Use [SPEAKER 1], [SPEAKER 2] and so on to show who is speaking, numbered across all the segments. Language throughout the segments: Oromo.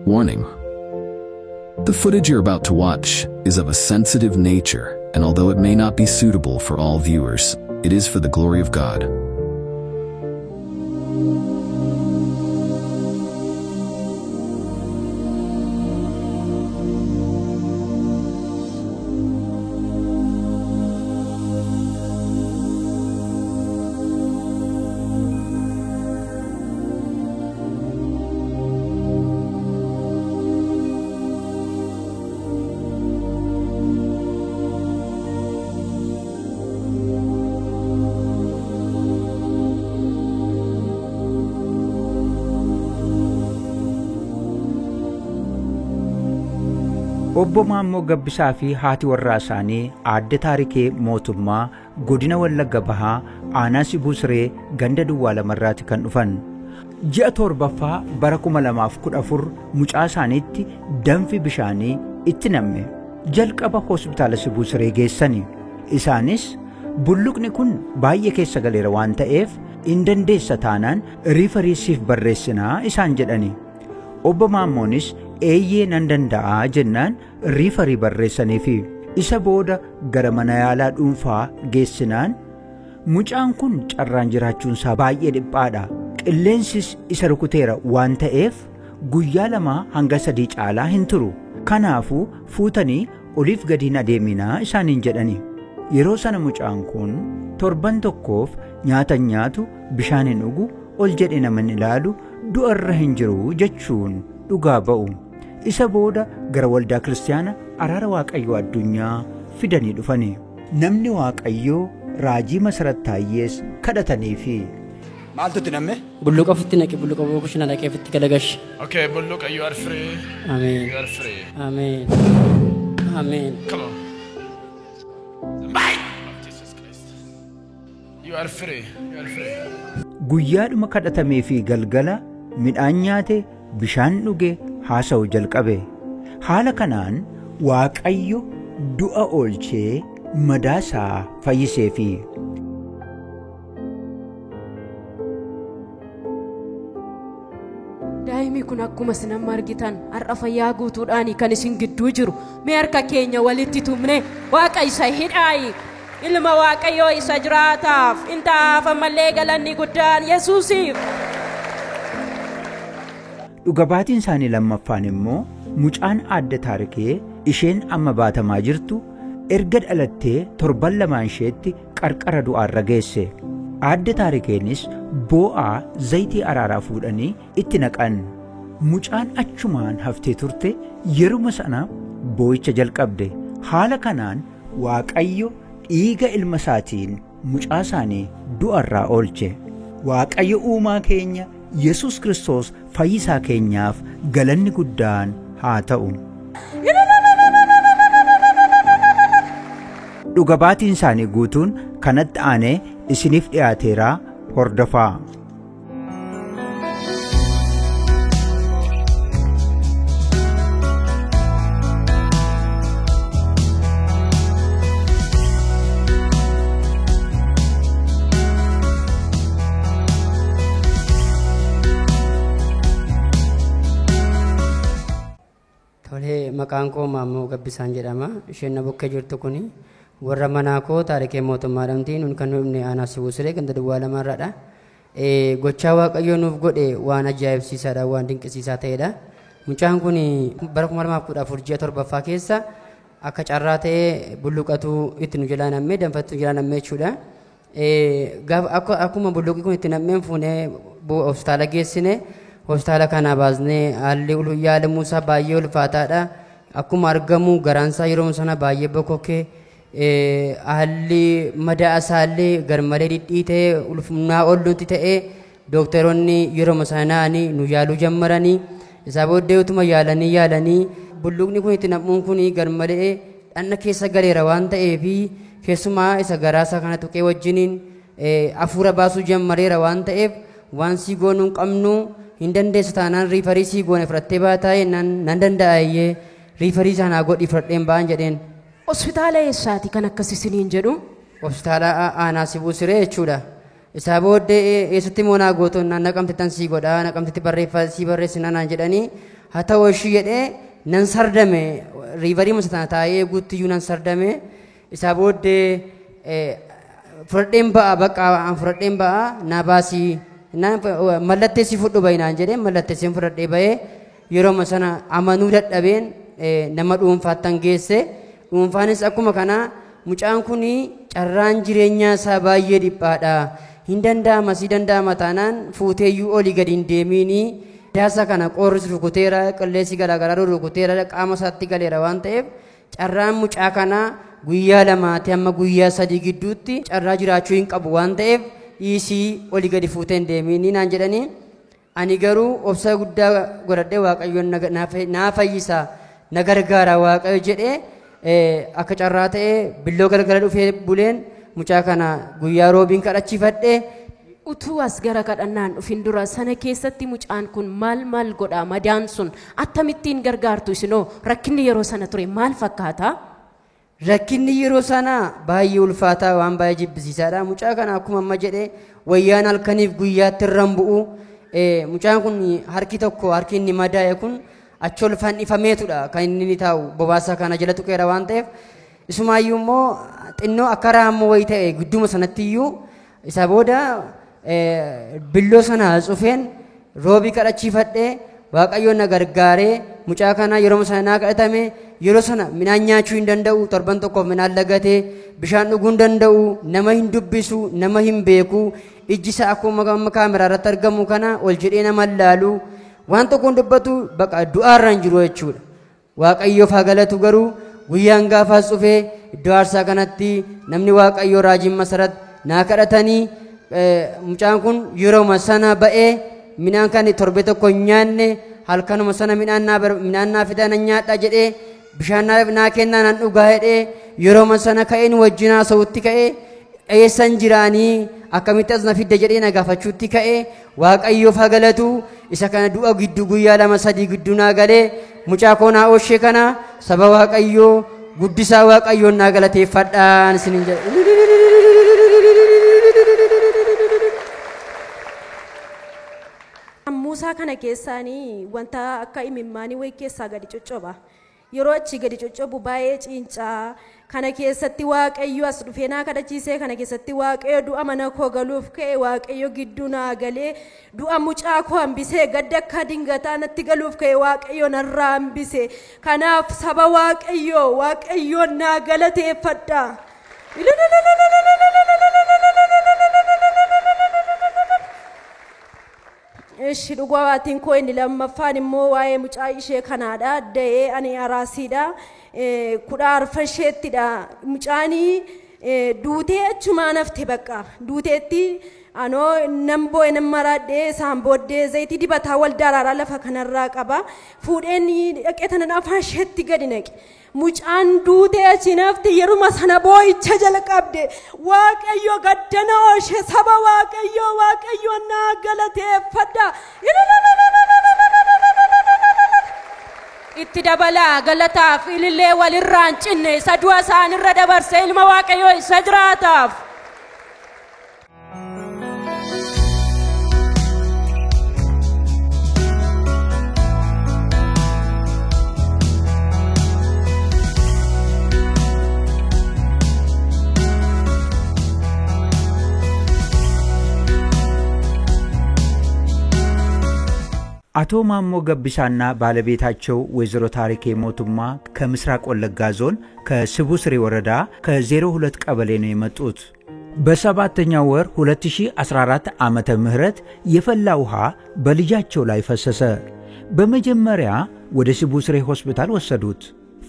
[SPEAKER 1] Warning. The footage you're about to watch is of a sensitive nature, and although it may not be suitable for all viewers, it is for the glory of God.
[SPEAKER 2] Obbo Maammoo Gabbisaa fi haati warraa isaanii aadde Taarikee Mootummaa godina Wallagga Bahaa aanaa Sibuu Siree ganda Duwwaa Lamarraatti kan dhufan. Ji'a torbaffaa bara 2014 mucaa isaaniitti danfi bishaanii itti namme. Jalqaba hospitaala Sibuu Siree geessani. Isaanis bulluqni kun baay'ee keessa galeera waan ta'eef hin dandeessa taanaan riifariisiif barreessinaa isaan jedhani. Obbo Maammoonis eeyyee nan danda'aa jennaan riifarii barreessanii fi isa booda gara mana yaalaa dhuunfaa geessinaan mucaan kun carraan jiraachuunsaa baay'ee dhiphaadha. Qilleensis isa rukuteera waan ta'eef guyyaa 2 hanga 3 caalaa hin turu. Kanaafuu fuutanii oliif gadiin adeeminaa isaaniin jedhani. Yeroo sana mucaan kun torban tokkoof nyaata nyaatu bishaan hin dhugu ol jedhe naman ilaalu du'arra hin jiru jechuun dhugaa ba'u. Isa booda gara waldaa kiristaana araara Waaqayyoo addunyaa fidanii dhufani. Namni Waaqayyoo raajii Masarat Taayyees kadhatanii fi
[SPEAKER 3] maaltu itti namme?
[SPEAKER 4] Bulluqa ofitti naqe bulluqa bokushina naqee ofitti galagash.
[SPEAKER 3] Okay, bulluqa, you are free.
[SPEAKER 4] Amen.
[SPEAKER 3] You are free.
[SPEAKER 4] Amen. Amen.
[SPEAKER 3] Come on. The might of Jesus Christ. You are free. You are free.
[SPEAKER 2] Guyyaadhuma kadhatamee fi galgala midhaan nyaate bishaan dhuge haasa'u jalqabe. Haala kanaan Waaqayyo du'a oolchee madaasaa fayyisee fi
[SPEAKER 5] daa'imni kun akkuma isin amma argitan har'a fayyaa guutuudhaan kan isin gidduu jiru. Mee harka keenya walitti tumne Waaqa isa hidhaayi. Ilma Waaqayyoo isa jiraataaf intaaf ammallee galanni guddaan Yesuusiif.
[SPEAKER 2] Dhugabaatiin isaanii lammaffaan immoo mucaan aadde Taarikee isheen amma baatamaa jirtu erga dhalattee torban 2 isheetti qarqara du'aarra geesse. Aadde Taarikeenis boo'aa zayitii araaraa fuudhanii itti naqan. Mucaan achumaan haftee turte yeruma sana boo'icha jalqabde. Haala kanaan Waaqayyo dhiiga ilma isaatiin mucaa isaanii du'arraa oolche. Waaqayyo uumaa keenya Yesus Kiristoos fayyisaa keenyaaf galanni guddaan haa ta'u. Dhugabaatiin isaanii guutuun kanatti aanee isiniif dhiyaateeraa hordofaa.
[SPEAKER 4] Maqaan koo Maammoo Gabbisaan jedhama. Isheen na bukkee jirtu kuni warra manaa koo Taarikee Mootummaa dhamti. Nun kan dhufne aanaa Sibuu Siree ganda Duwwaa Lamarraadha. Gochaa Waaqayyoo nuuf godhe waan ajaa'ibsiisaadha, waan dinqisiisaa ta'edha. Mucaan kun bara 2014 ji'a torbaffaa keessa akka carraa ta'ee bulluqatu itti nu jalaa nammee danfatti nu jalaa nammee jechuudha. Akkuma bulluqi kun itti nammeen fuunee hospitaala geessine. Hospitaala kana baasnee haalli yaalamuusaa baay'ee ulfaataadha. Akkuma argamu garaansaa yeroo sana baay'ee bokkokee haalli madaa isaallee garmalee dhidhiitee ulfinaa olluutti ta'ee dookteroonni yeroo sanaan nu yaaluu jammaranii isaa booddee utuma yaalanii bulluqni kun itti nammuun kun garmalee dhanna keessa galeera waan ta'eef keessumaa isa garaasaa kana tuqee wajjiniin hafuura baasuu jammareera waan ta'eef waan sii goonuu qabnu. Hin dandeessu taanaan riifarii sii goone fudhattee baataa'e nan danda'ayyee riifarii sanaa godhi fudhadheen ba'an jedheen.
[SPEAKER 5] Hospitaala eessaati kan akkas isiniin jedhu?
[SPEAKER 4] Hospitaala aanaa Sibuu Siree jechuudha. Isaa booddee eessatti moonaa gootoon naqamte tan sii godhaa naqamtetti sii barreessinaa naan jedhanii hatawashii jedhee nan sardame riivarii masatana taa'ee guuttiyuu nan sardame isaa booddee fudhadheen ba'a bakka fudhadheen ba'a naa baasii mallatteessi fudhu bayinaan jedhee mallatteessiin fudhadhee ba'ee yeroo sana amanuu dadhabeen nama dhuunfaattan geesse dhuunfaanis akkuma kana mucaan kun carraan jireenyaa isaa baay'ee dhiphaadha hin danda'ama si danda'ama taanaan fuuteeyyuu olii gadi hin deemiini daasa kana qorris rukuteera qilleessi garaagaraa rukuteera qaama isaatti galeera waan ta'eef carraan mucaa kana guyyaa lamaatti amma guyyaa sadii gidduutti carraa jiraachuu hin qabu waan ta'eef dhiisii olii gadi fuutee hin deemiini naan jedhanii ani garuu obsa guddaa godhadhee waaqayyoon naa fayyisa na gargaara waaqayyo jedhee akka carraa ta'ee billoo gargara dhufee buleen mucaa kana guyyaa roobiin kadhachiifadhee
[SPEAKER 5] utuu as gara kadhannaan dhufin dura sana keessatti mucaan kun maal godha madaan sun akkamittiin gargaartu isinoo rakkinni yeroo sana ture maal fakkaata?
[SPEAKER 4] Rakkinni yeroo sana baay'ee ulfaataa waan baay'ee jibbisiisaadha mucaa kana akkuma amma jedhee wayyaan halkaniif guyyaatti irraan bu'u mucaan kun harki tokko harki inni madaa'e kun achol fannifameetudha kan inni taa'u bobaasa kana jala tuqeera waan ta'eef isumaayyuu immoo xinnoo akka raammoo wayii ta'e gudduma sanattiyyuu isa booda billoo sana cufeen roobii kadhachiifadhee waaqayyoon na gargaaree mucaa kana yeroo sana naa kadhatame yeroo sana midhaan nyaachuu hin danda'u torban tokkoof midhaan lagatee bishaan dhuguu hin danda'u nama hin dubbisu nama hin beeku ijji isaa akkuma kaameraa irratti argamu kana ol jedhee nama laalu waan tokko hin dubbatu baqa du'aarra hin jiru jechuudha waaqayyoof haa galatu garuu guyyaan gaafaas dhufee iddoo aarsaa kanatti namni waaqayyoo raajiin masarat naa kadhatanii mucaan kun yeroo sana ba'ee midhaan kan torbe tokko hin nyaanne halkanuma sana midhaan naa fidaa nan nyaadha jedhee bishaan naa kennaa nan dhugaa jedhee yeroo sana ka'een wajjin haasa'utti ka'ee eessan jiraanii akkamitti as na fidde jedhee na gaafachuutti ka'ee waaqayyoof haa galatu isa kana du'a gidduu guyyaa 2-3 gidduu naa galee mucaa koo naa oolchee kana saba waaqayyoo guddisaa waaqayyoon naa galateeffadhaan isiniin jedhe.
[SPEAKER 5] Muusaa kana keessaanii wanta akka imimmaanii wayii keessaa gadi coccoba yeroo achi gadi coccobu baay'ee ciincaa kana keessatti waaqayyo as dhufee naa kadhachiisee kana keessatti waaqayyo du'a mana koo galuuf ka'e waaqayyo gidduu naa galee du'a mucaa koo hambisee gadda akka dingataa natti galuuf ka'e waaqayyo narraa hambise kanaaf saba waaqayyoon naa galateeffadha. Ishi dhugaatiin koo inni lammaffaan immoo waa'ee mucaa ishee kanaadha da'ee ani araasiidha 14 isheettidha mucaanii duutee achumaa nafte bakka duuteetti anoo namboo nan maradhee isaan booddee zayitii dibataa wal daraaraa lafa kanarraa qaba fuudheen dhaqee tanan afaan isheetti gadi naqe mucaan duutee achi nafte yeruma sana boo'icha jalqabde waaqayyo gaddana oolche saba waaqayyo naa galateeffadha. Itti dabalaa galataaf ilillee walirraan cinne isa du'a isaanirra dabarse ilma waaqayyoo isa jiraataaf.
[SPEAKER 2] አቶ ማሞ ገብሳና ባለቤታቸው ወይዘሮ ታሪኬ ሞቱማ ከምስራቅ ወለጋ ዞን ከስቡ ስሪ ወረዳ ከ02 ቀበሌ ነው የመጡት። በሰባተኛው ወር 2014 ዓመተ ምህረት የፈላ ውሃ በልጃቸው ላይ ፈሰሰ። በመጀመሪያ ወደ ስቡ ስሪ ሆስፒታል ወሰዱት።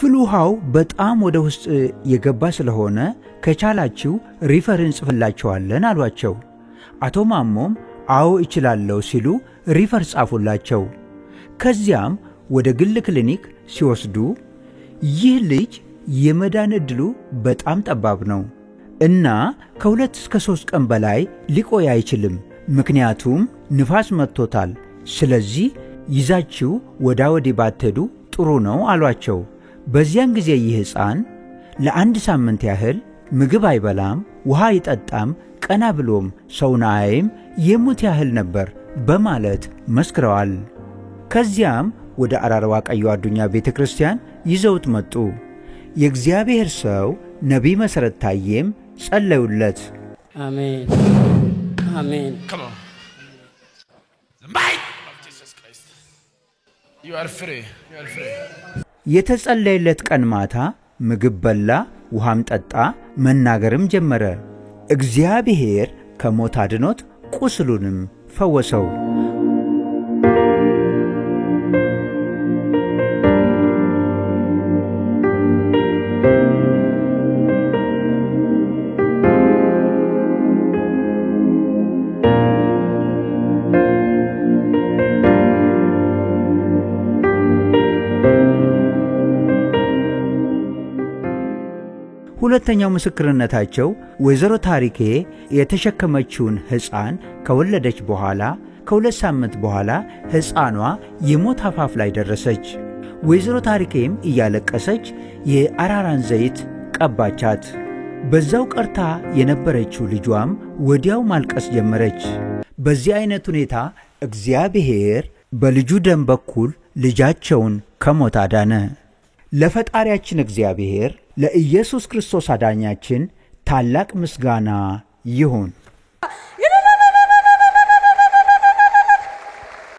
[SPEAKER 2] ፍሉሃው በጣም ወደ ውስጥ የገባ ስለሆነ ከቻላችሁ ሪፈረንስ ጽፍላችኋለን አሏቸው። አቶ ማሞም አዎ እችላለሁ ሲሉ ሪፈር ጻፉላቸው። ከዚያም ወደ ግል ክሊኒክ ሲወስዱ ይህ ልጅ የመዳን ዕድሉ በጣም ጠባብ ነው እና ከ2 እስከ 3 ቀን በላይ ሊቆይ አይችልም፣ ምክንያቱም ንፋስ መጥቶታል። ስለዚህ ይዛችሁ ወዲህ ባትሄዱ ጥሩ ነው አሏቸው። በዚያን ጊዜ ይህ ሕፃን ለ1 ሳምንት ያህል ምግብ አይበላም፣ ውሃ አይጠጣም፣ ቀና ብሎም ሰውን አያይም፣ የሙት ያህል ነበር በማለት መስክረዋል። ከዚያም ወደ አራራ ዋቀዮ አዱኛ ቤተክርስቲያን ይዘውት መጡ። የእግዚአብሔር ሰው ነቢይ መሰረት ታዬም ጸለዩለት።
[SPEAKER 4] አሜን አሜን።
[SPEAKER 3] Come on. The might of Jesus Christ. You are free. You are free.
[SPEAKER 2] የተጸለየለት ቀን ማታ ምግብ በላ፣ ውሃም ጠጣ፣ መናገርም ጀመረ። እግዚአብሔር ከሞት አድኖት ቁስሉንም ፈወሰው። ሁለተኛው ምስክርነታቸው ወይዘሮ ታሪኬ የተሸከመችውን ሕፃን ከወለደች በኋላ ከ2 ሳምንት በኋላ ሕፃኗ የሞት አፋፍ ላይ ደረሰች። ወይዘሮ ታሪኬም እያለቀሰች የአራራን ዘይት ቀባቻት። በዛው ቀርታ የነበረችው ልጇም ወዲያው ማልቀስ ጀመረች። በዚህ አይነት ሁኔታ እግዚአብሔር በልጁ ደም በኩል ልጃቸውን ከሞት አዳነ። ለፈጣሪያችን እግዚአብሔር ለኢየሱስ ክርስቶስ አዳኛችን ታላቅ ምስጋና ይሁን።